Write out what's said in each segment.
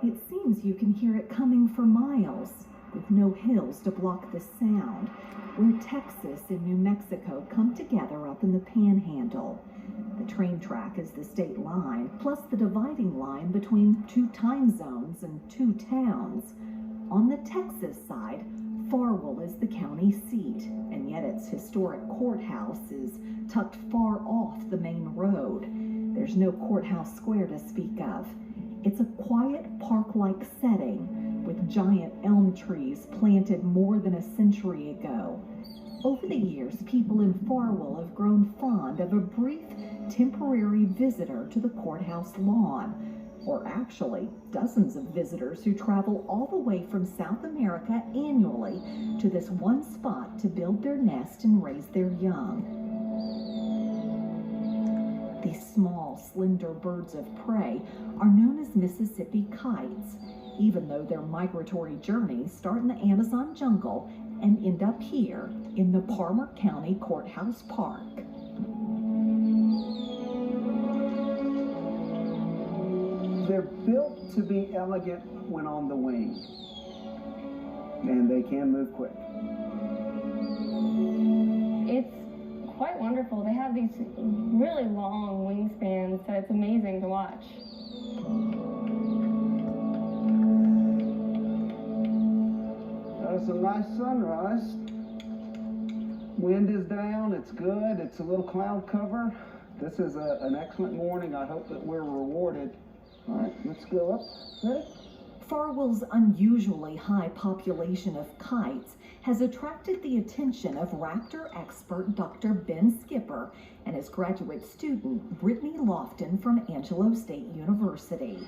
It seems you can hear it coming for miles, with no hills to block the sound, where Texas and New Mexico come together up in the Panhandle. The train track is the state line, plus the dividing line between two time zones and two towns. On the Texas side, Farwell is the county seat, and yet its historic courthouse is tucked far off the main road. There's no courthouse square to speak of. It's a quiet park-like setting with giant elm trees planted more than a century ago. Over the years, people in Farwell have grown fond of a brief, temporary visitor to the courthouse lawn. Or actually, dozens of visitors who travel all the way from South America annually to this one spot to build their nest and raise their young. These small, slender birds of prey are known as Mississippi kites, even though their migratory journeys start in the Amazon jungle and end up here in the Palmer County Courthouse Park. They're built to be elegant when on the wing, and they can move quick. It's quite wonderful. They have these really long wingspans, so it's amazing to watch. That's a nice sunrise. Wind is down, it's good, it's a little cloud cover. This is an excellent morning. I hope that we're rewarded. All right, let's go up. Ready? Farwell's unusually high population of kites has attracted the attention of raptor expert Dr. Ben Skipper and his graduate student Brittany Lofton from Angelo State University.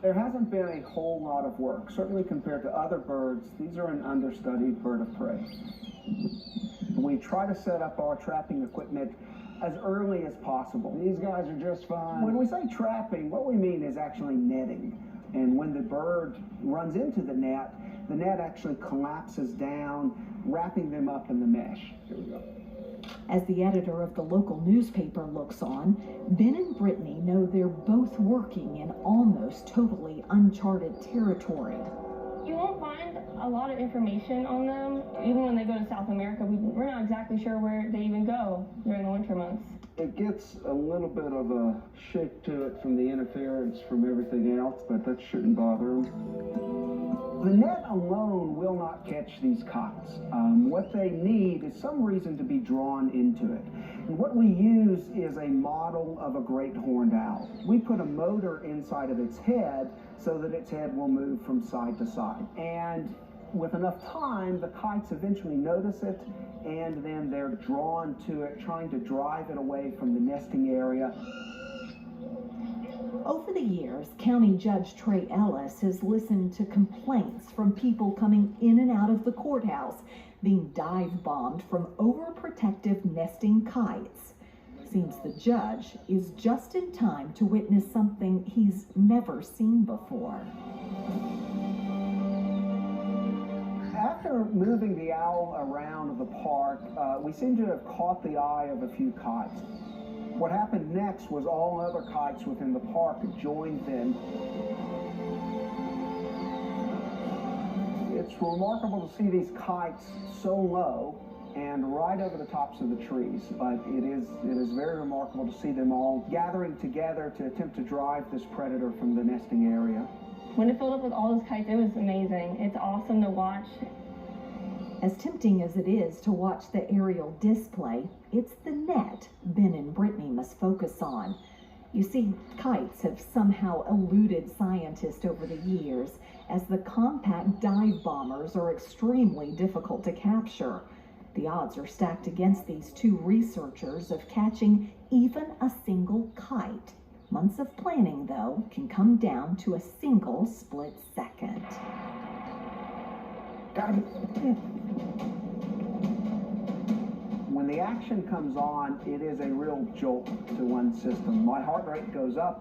There hasn't been a whole lot of work. Certainly compared to other birds, these are an understudied bird of prey. We try to set up our trapping equipment as early as possible. These guys are just fine. When we say trapping, what we mean is actually netting. And when the bird runs into the net actually collapses down, wrapping them up in the mesh. Here we go. As the editor of the local newspaper looks on, Ben and Brittany know they're both working in almost totally uncharted territory. You won't find a lot of information on them. Even when they go to South America, we're not exactly sure where they even go during the winter months. It gets a little bit of a shake to it from the interference from everything else, but that shouldn't bother them. The net alone will not catch these kites. What they need is some reason to be drawn into it. And what we use is a model of a great horned owl. We put a motor inside of its head so that its head will move from side to side. And with enough time, the kites eventually notice it, and then they're drawn to it, trying to drive it away from the nesting area. Over the years, County Judge Trey Ellis has listened to complaints from people coming in and out of the courthouse being dive-bombed from overprotective nesting kites. Seems the judge is just in time to witness something he's never seen before. After moving the owl around the park, we seem to have caught the eye of a few kites. What happened next was all other kites within the park joined in. It's remarkable to see these kites so low and right over the tops of the trees, but it is very remarkable to see them all gathering together to attempt to drive this predator from the nesting area. When it filled up with all those kites, it was amazing. It's awesome to watch. As tempting as it is to watch the aerial display, it's the net Ben and Brittany must focus on. You see, kites have somehow eluded scientists over the years, as the compact dive bombers are extremely difficult to capture. The odds are stacked against these two researchers of catching even a single kite. Months of planning, though, can come down to a single split second. When the action comes on, it is a real jolt to one's system. My heart rate goes up.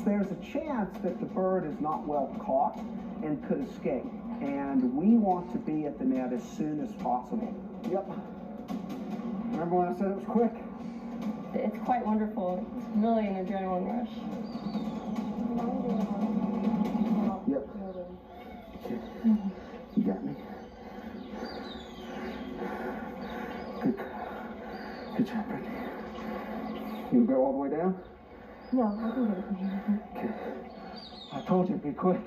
There's a chance that the bird is not well caught and could escape. And we want to be at the net as soon as possible. Yep. Remember when I said it was quick? It's quite wonderful. It's really an adrenaline rush. Yep. Okay. You got me. Good job, Brittany. You go all the way down? No, I can get it from here. Okay. I told you, be quick.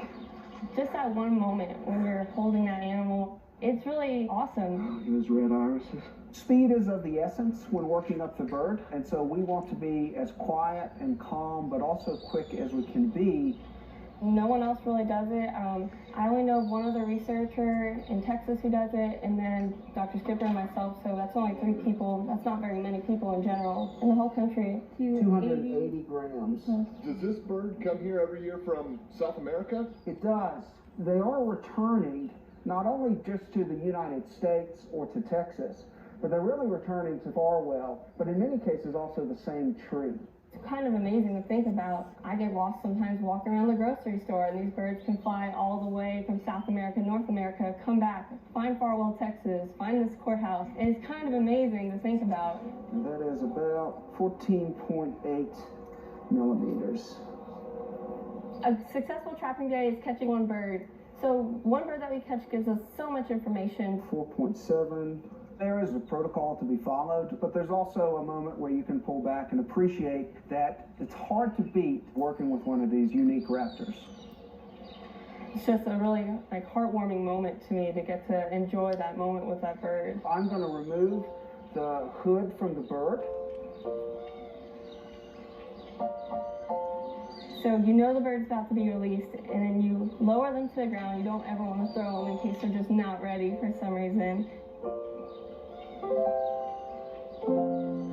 Just that one moment when you're holding that animal, it's really awesome. Those red irises. Speed is of the essence when working up the bird, and so we want to be as quiet and calm, but also quick as we can be. No one else really does it. I only know of one other researcher in Texas who does it, and then Dr. Skipper and myself, so that's only 3 people. That's not very many people in general in the whole country. 280 grams. Does this bird come here every year from South America? It does. They are returning not only just to the United States or to Texas, but they're really returning to Farwell, but in many cases also the same tree. It's kind of amazing to think about. I get lost sometimes walking around the grocery store, and these birds can fly all the way from South America, North America, come back, find Farwell, Texas, find this courthouse. And it's kind of amazing to think about. And that is about 14.8 millimeters. A successful trapping day is catching one bird. So one bird that we catch gives us so much information. 4.7. There is a protocol to be followed, but there's also a moment where you can pull back and appreciate that it's hard to beat working with one of these unique raptors. It's just a really heartwarming moment to me to get to enjoy that moment with that bird. I'm going to remove the hood from the bird. So you know the bird's about to be released, and then you lower them to the ground. You don't ever want to throw them in case they're just not ready for some reason.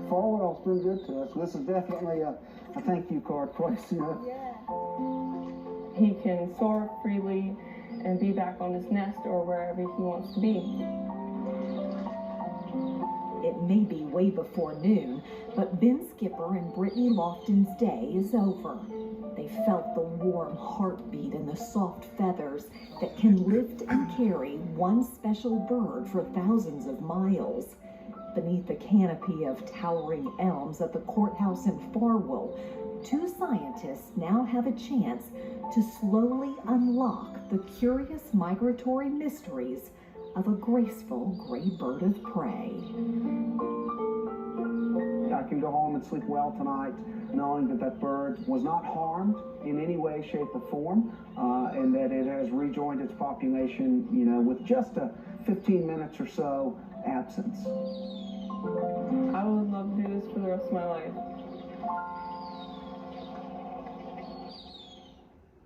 Farwell's been good to us. This is definitely a thank you card place, you know. Yeah. He can soar freely and be back on his nest or wherever he wants to be. It may be way before noon, but Ben Skipper and Brittany Lofton's day is over. They felt the warm heartbeat and the soft feathers that can lift and carry one special bird for thousands of miles. Beneath the canopy of towering elms at the courthouse in Farwell, 2 scientists now have a chance to slowly unlock the curious migratory mysteries of a graceful gray bird of prey. I can go home and sleep well tonight knowing that that bird was not harmed in any way, shape, or form, and that it has rejoined its population, you know, with just a 15 minutes or so absence. I would love to do this for the rest of my life.